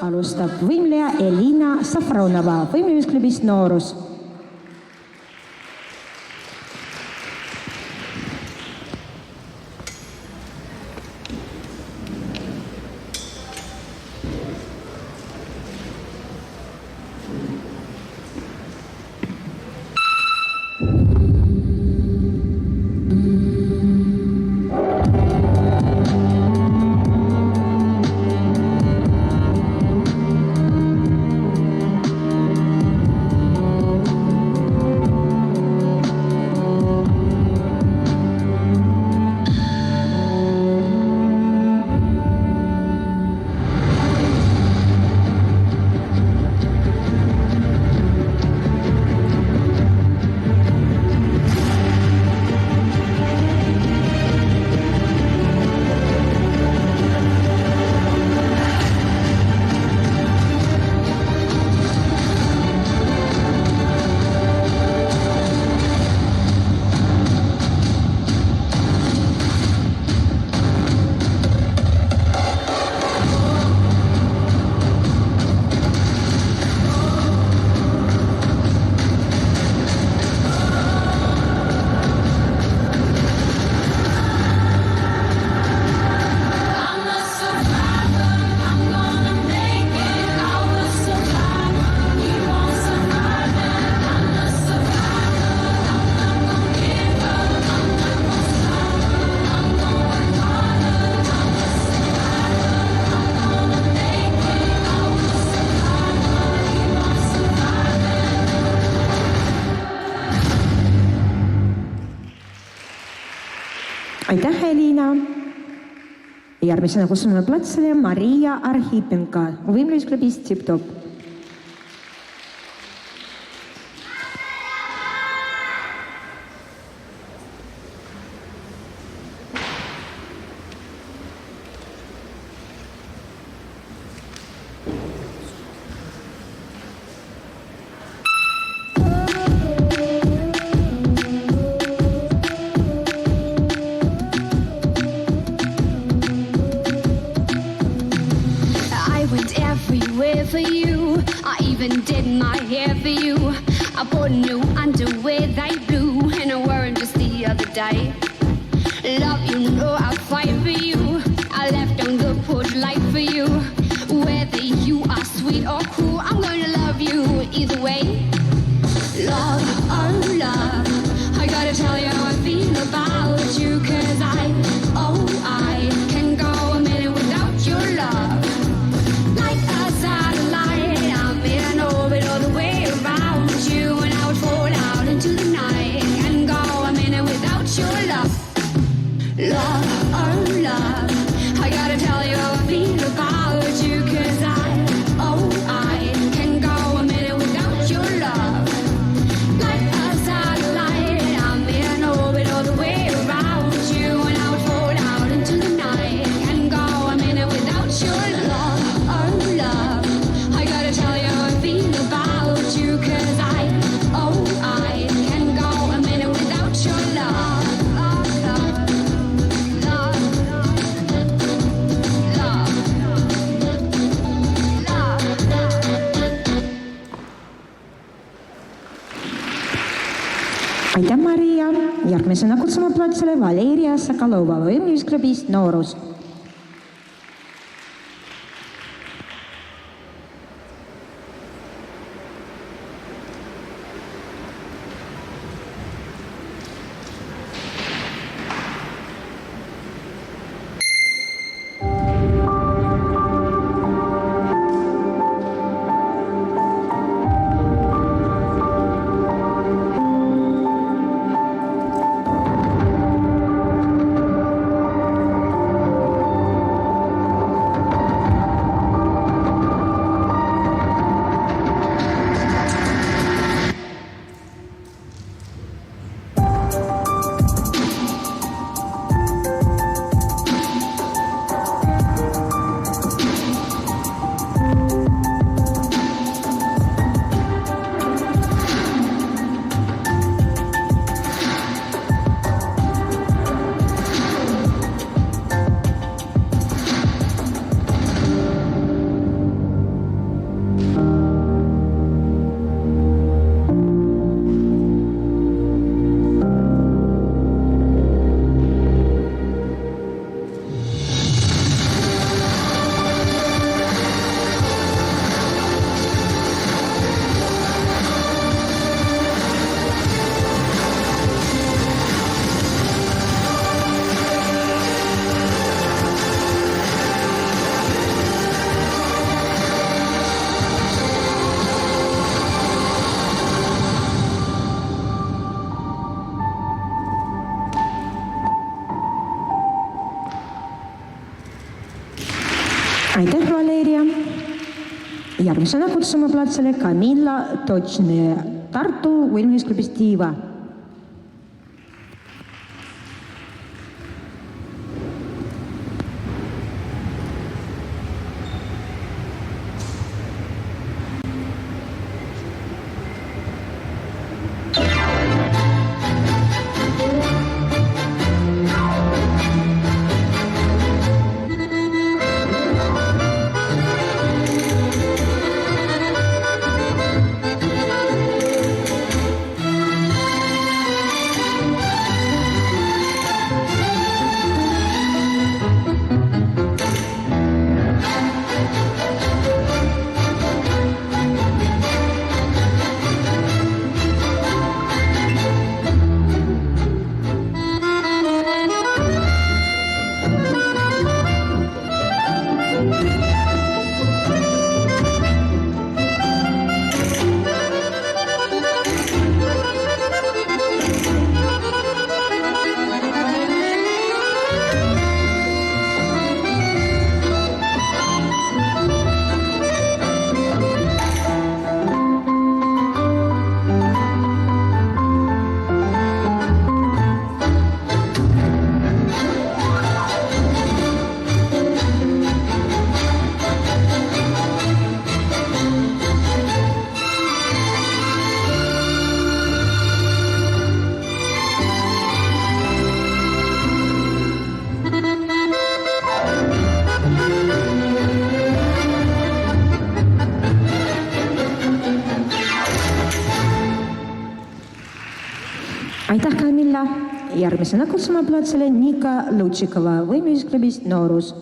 alustab võimleja Elina Safronova võimlemisklubist Noorus. Aitäh, Elina! Järgmisena kutsume platsile Maria Arhipenka võimlemisklubist Tip-Top. For you, I even did my hair for you. I bought new underwear, they blue, and I wore them just the other day. Love, you know I'll fight for you. I left on the porch light for you. Whether you are sweet or cool, I'm gonna love you either way. Love, oh love, I gotta tell you how I feel about you, 'cause I can go a minute without your love. Like a satellite, I'm in an orbit all the way around you, and I would fall out into the night and go a minute without your love. Love, oh love, I gotta tell you how I feel about you, 'cause I can go a minute without your love. Like a satellite, I'm in an orbit all the way around you, and I would fall out into the night and go a minute without your love. Oh love, I gotta tell you how I feel about you, 'cause I can go a minute without your love. Aitäh, Maria! Järgmisena kutsume platsile Valeria Sokolova võimlemisklubist Noorus. Järgmisena kutsume platsile Kamilla Točne Tartu võimlemisklubist Diva. Aitäh, Kamilla! Järgmisena kutsume platsile Nika Lutšikova võimlemisklubist Noorus.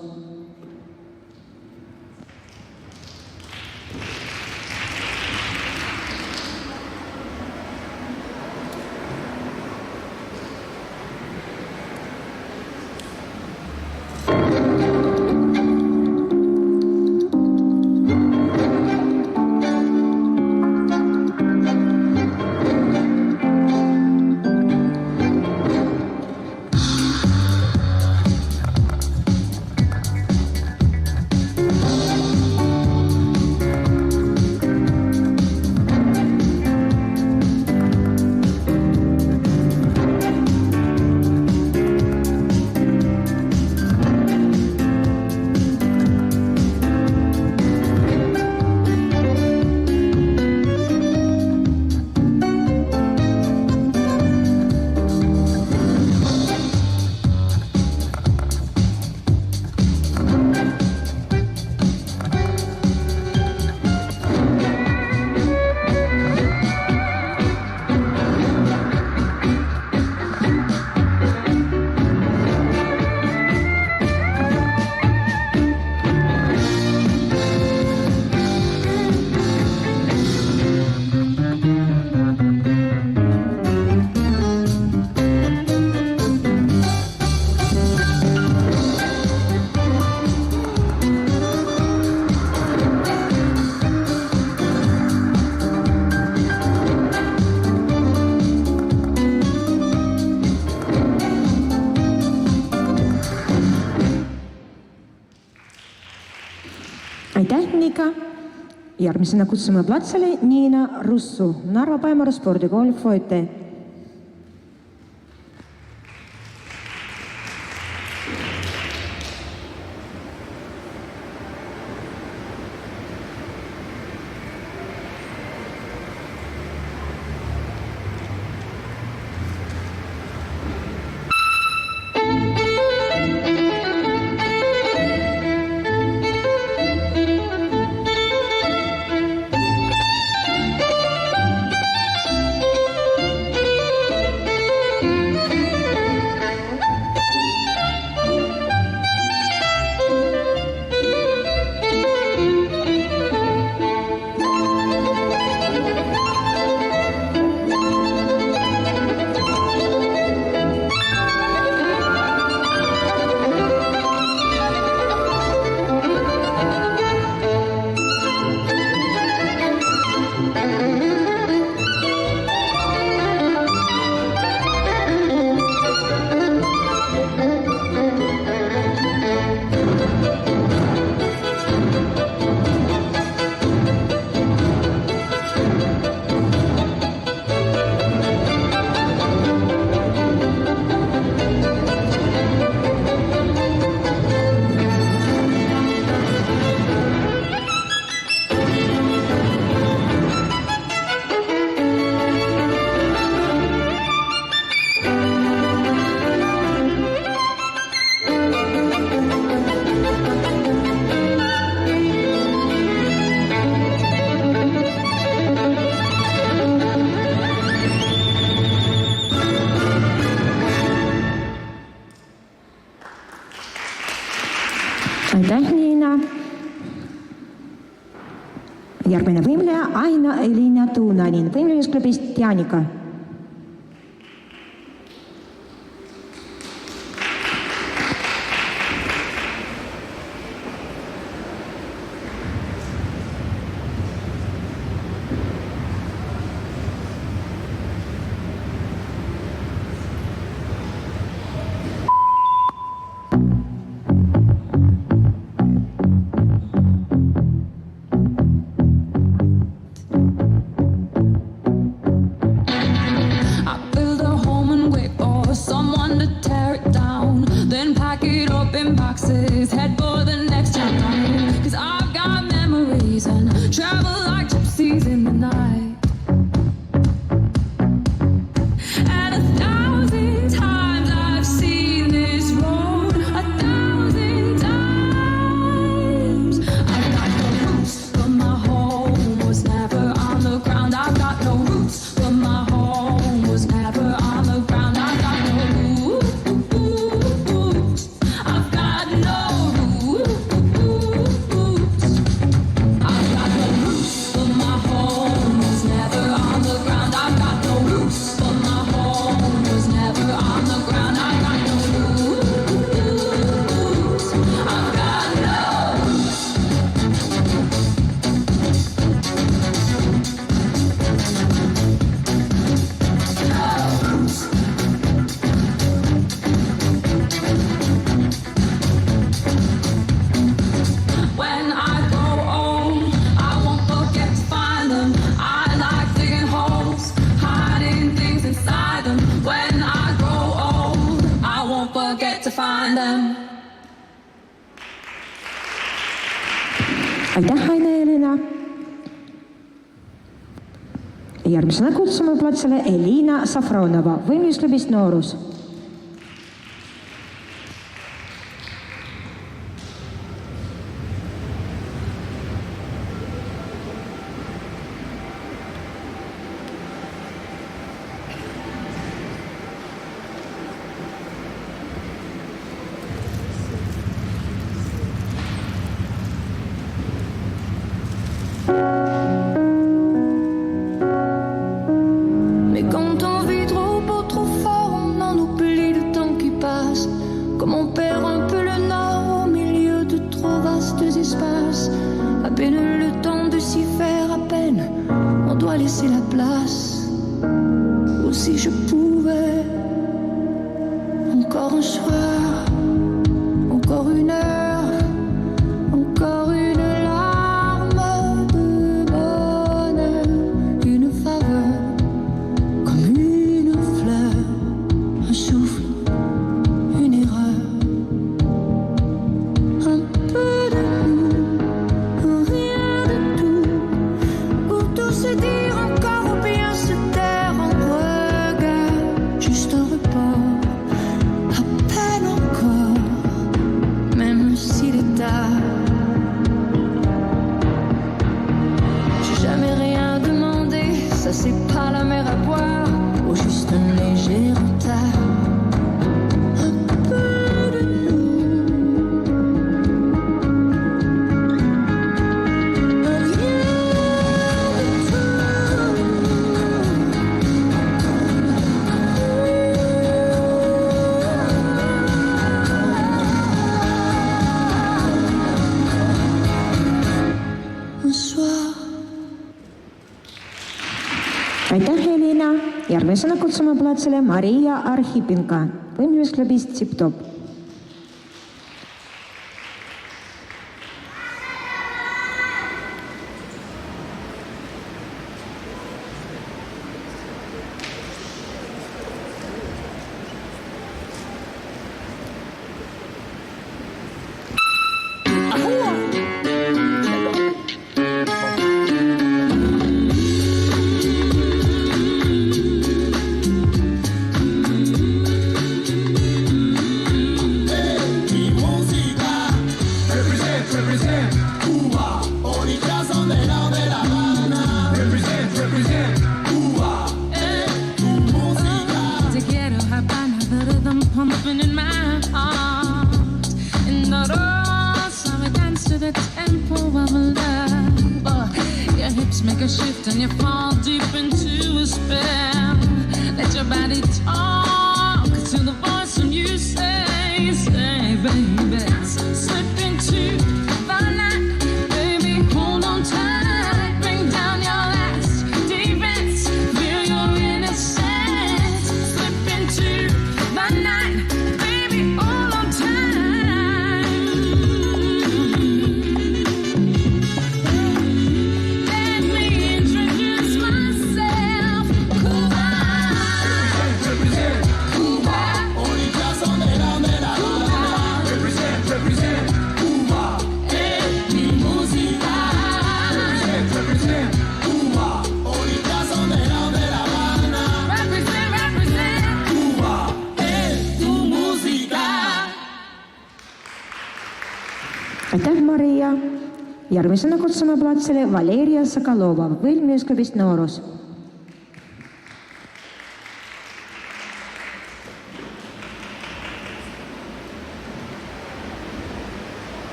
Aitäh, Nika! Järgmisena kutsume platsile Niina Russu, Narva Paimar spordikool Foete. Järgmine võimleja Aina-Elina Tuunanin võimlemisklubist Dianika. Aitäh, Aina-Elina. Järgmisena kutsume platsile Elina Safronova võimlemisklubist Noorus. Aitäh, Elina. Järgmisena kutsume platsile Maria Arhipinka võimlemisklubist Tip-Top. make a shift and you fall deep into a spell. Let your body talk to the voice when you say, baby, slip into the night, baby, hold on tight, bring down your last defense, feel your innocence, slip into the night, baby, hold on tight. Let me introduce myself, Cuba. Represent, Cuba. Only just on the down de la Habana. Represent, Cuba. Mi música. Represent, Cuba. Only just on the down de la Habana. Represent, Cuba. Tu música. Aitäh, Maria! Järgmisena kutsume platsile Valeria Sokolova Vilniusklubist Noorus.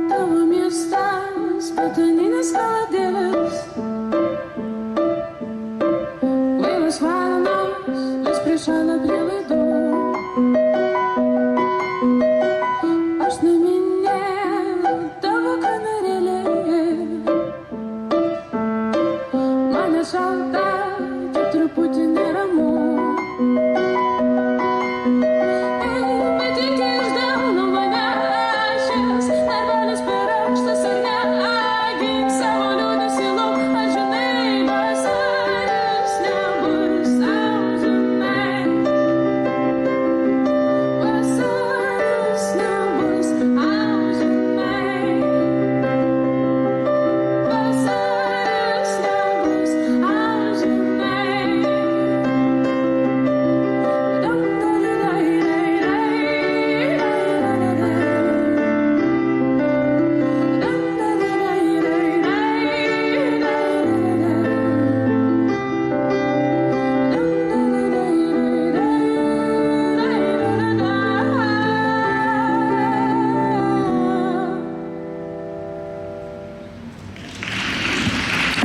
Того места спрятаны на холодец. Вылез волнос, беспрешенно белый дом. Аж на меня того канарели. Мана солдат, который Путин и Рамон.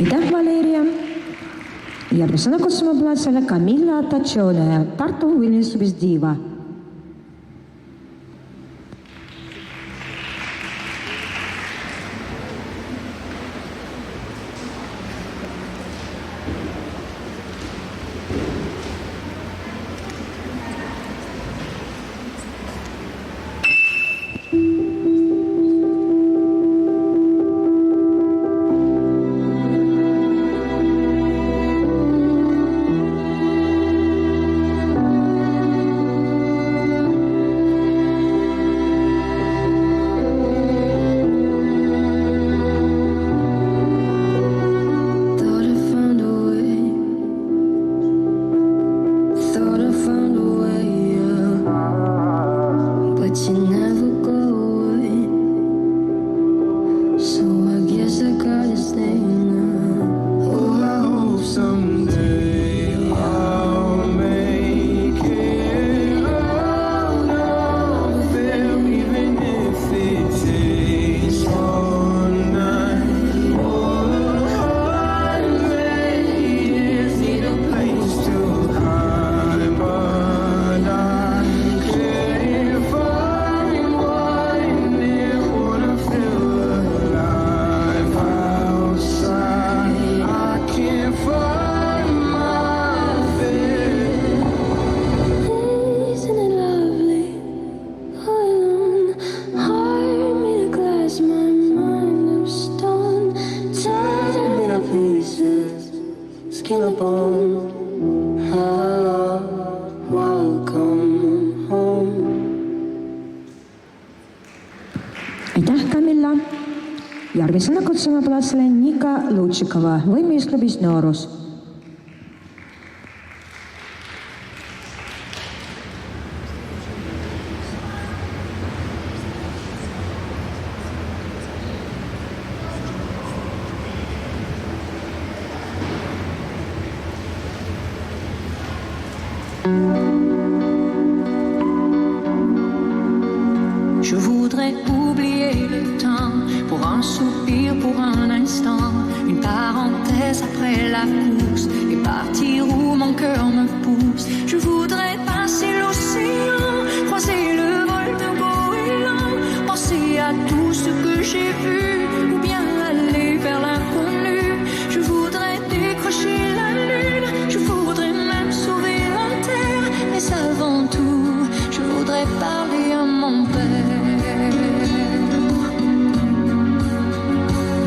Aitäh, Valeria! Järgmisena kutsume platsile Camilla Taccione Tartu Vilniusklubist Diva. Aitäh, Camilla! Järgmisena kutsume platsile Nika Lutšikova Vilniusklubist Noorus. Je voudrais oublier le temps pour un soupir, pour un instant, une parenthèse après la course et partir où mon cœur me pousse. Je voudrais passer l'océan, croiser le vol de goéland, penser à tout ce que j'ai vu ou bien aller vers l'inconnu. Je voudrais décrocher la lune, je voudrais même sauver la terre, mais avant tout, je voudrais parler à mon père.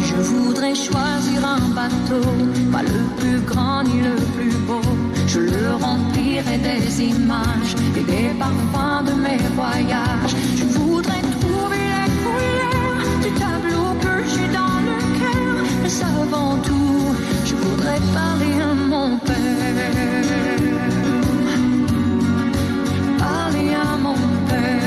Je voudrais choisir un bateau, pas le plus grand ni le plus beau. Je le remplirai des images et des parfums de mes voyages. Je voudrais trouver les couleurs du tableau que j'ai dans le cœur. Mais avant tout, je voudrais parler à mon père. Parler à mon père.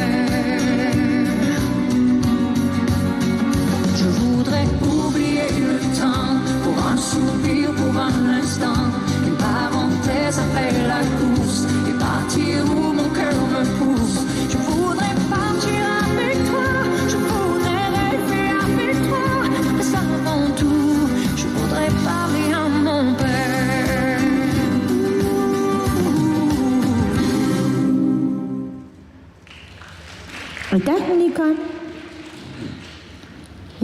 Je voudrais oublier le temps pour un soupir, pour un instant, une parenthèse après la course et partir où mon cœur me pousse. Je voudrais partir avec toi, je voudrais rêver avec toi, mais avant tout, je voudrais parler à mon père. Aitäh, Monika!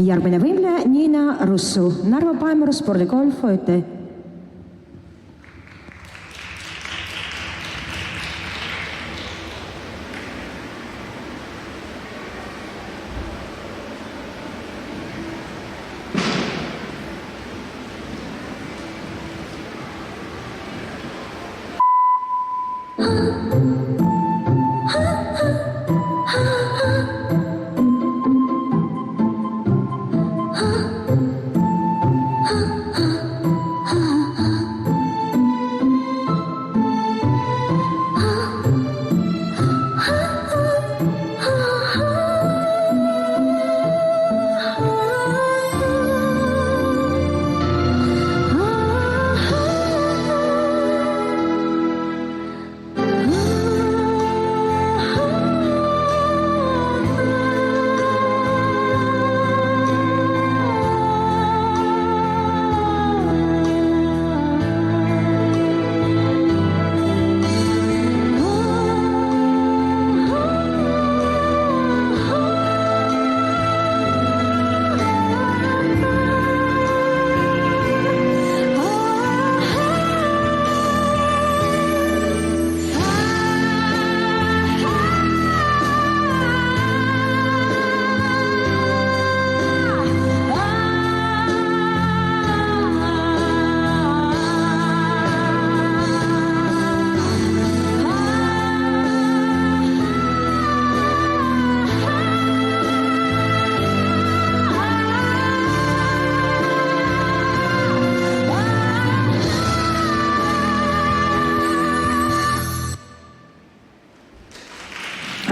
Järgmine võimleja Niina Russu, Narva Paemuru spordikool Foete.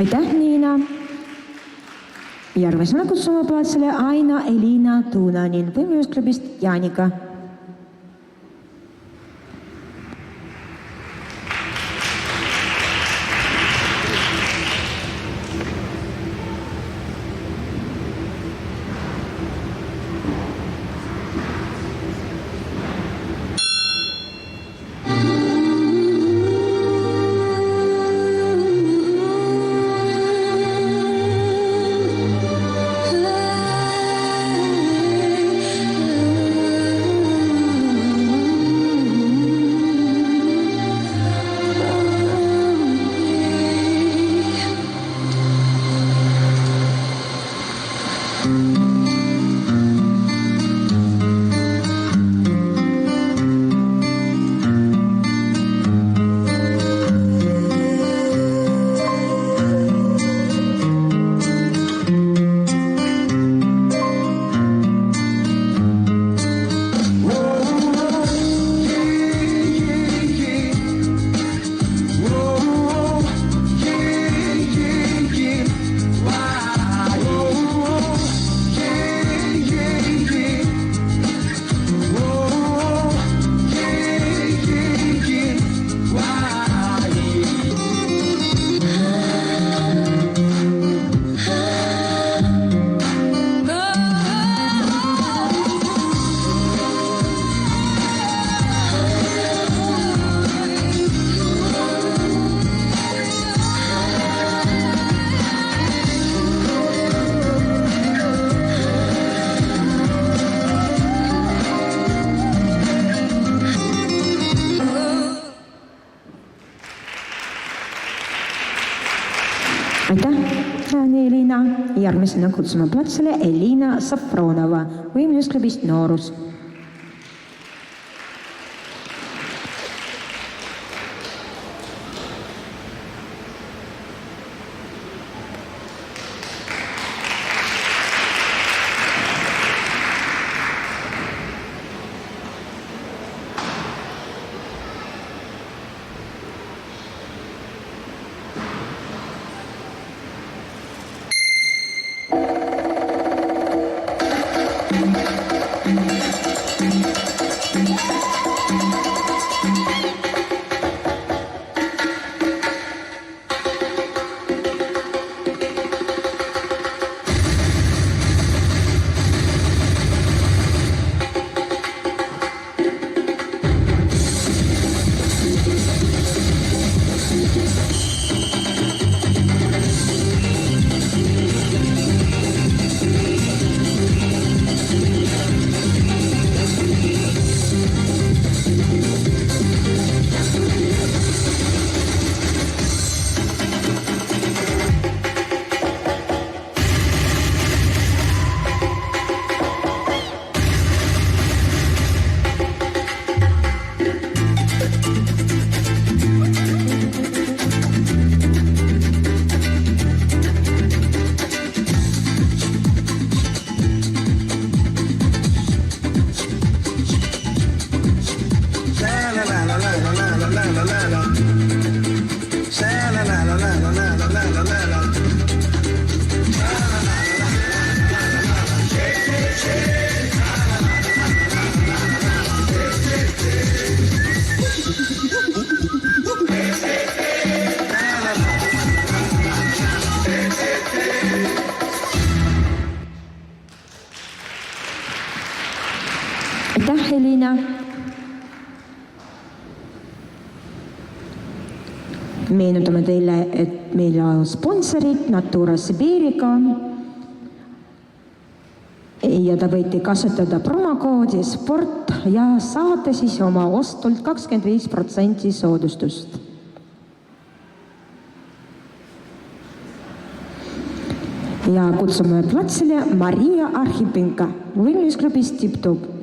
Aitäh, Niina! Järgmisena kutsume plaatsile Aina Elina Tuunanin võimumusklubist Jaanika. aitäh, Elina. Järgmisena kutsume platsile Elina Safronova võimlusklubist Noorus. Aitäh, Elina. Meenutame teile, et meil on sponsorid Natura Siberiga ja te võite kasutada promokoodi sport ja saate siis oma ostult 25% soodustust. Ja kutsume platsile Maria Arhipenka võimlusklubist Tip-Top.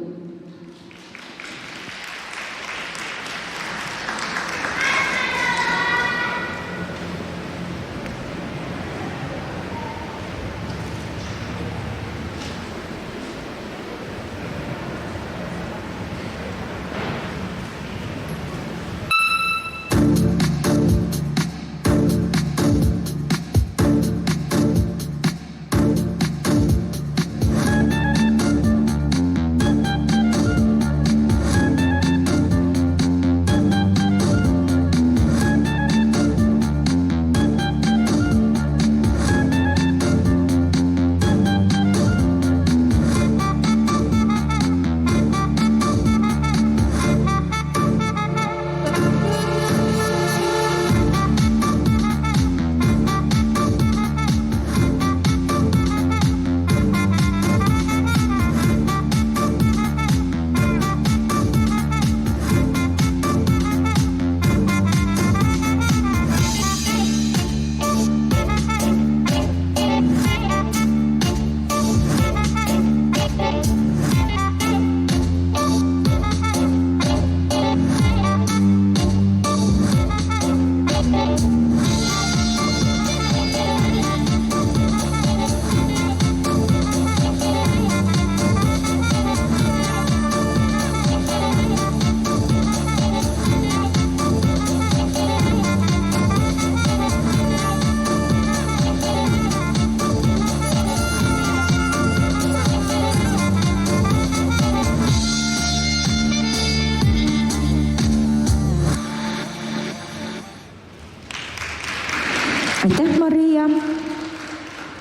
Aitäh, Maria.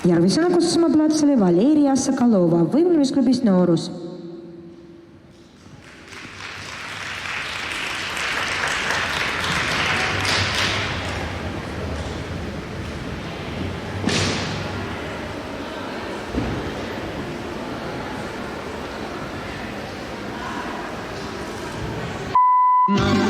Järgmisena kutsume platsile Valeria Sokolova võimlusklubist Noorus. No.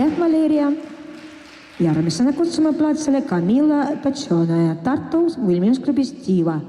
aitäh, Valeria. Järgmisena kutsume platsile Camilla Paccione ja Tartu Vilniusklubist Diva.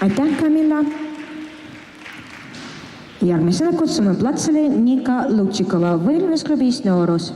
Aitäh, Camilla. Järgmisena kutsume platsile Nika Lutšikova Vilniusklubist Noorus.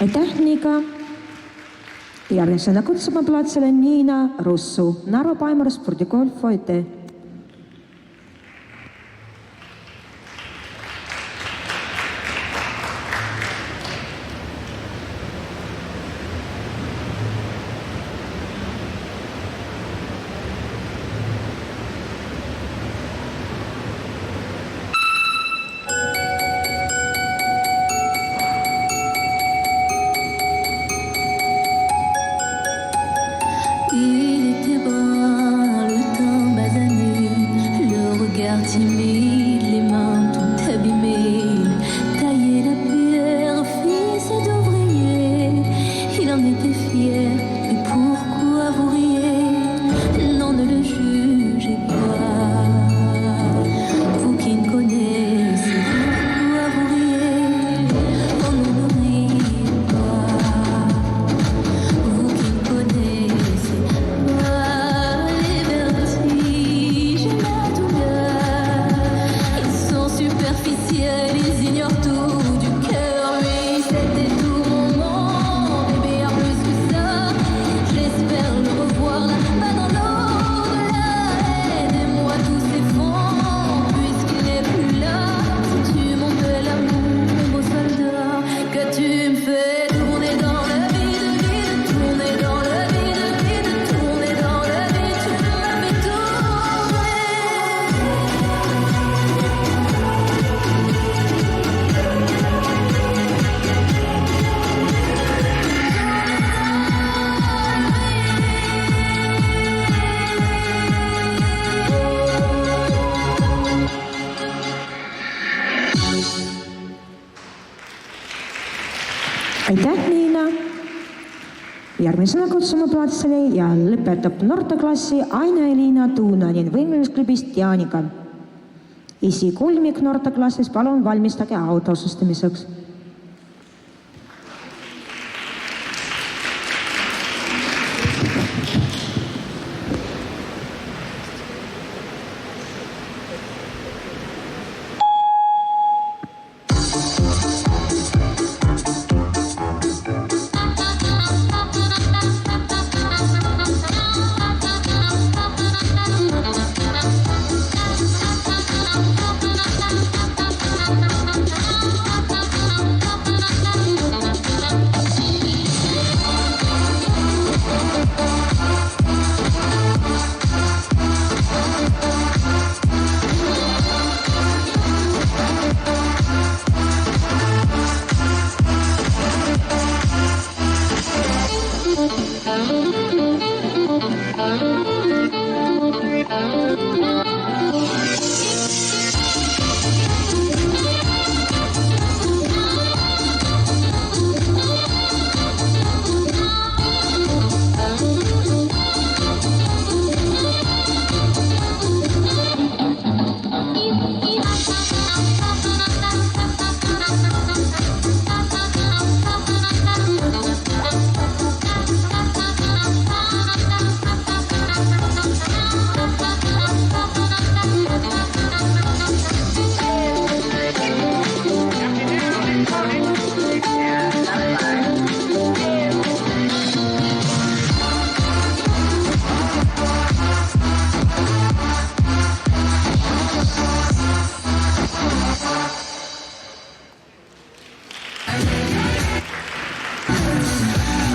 Aitäh, Nika. Järgmisena kutsume platsile Niina Russu, Narva Paimar spordikool Foite. Järgmisena kutsume plaatsile ja lõpetab noorteklassi Aina-Elina Tuunanin võimlemisklubist Jaanika. Esikolmik noorteklassis palun valmistage autosustamiseks.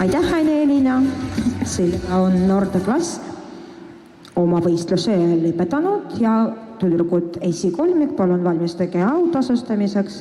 Aitäh, Aina-Elina! Sellega on noorteklass oma võistluse lõpetanud ja tüdrukud esikolmik palun valmistage autasustamiseks.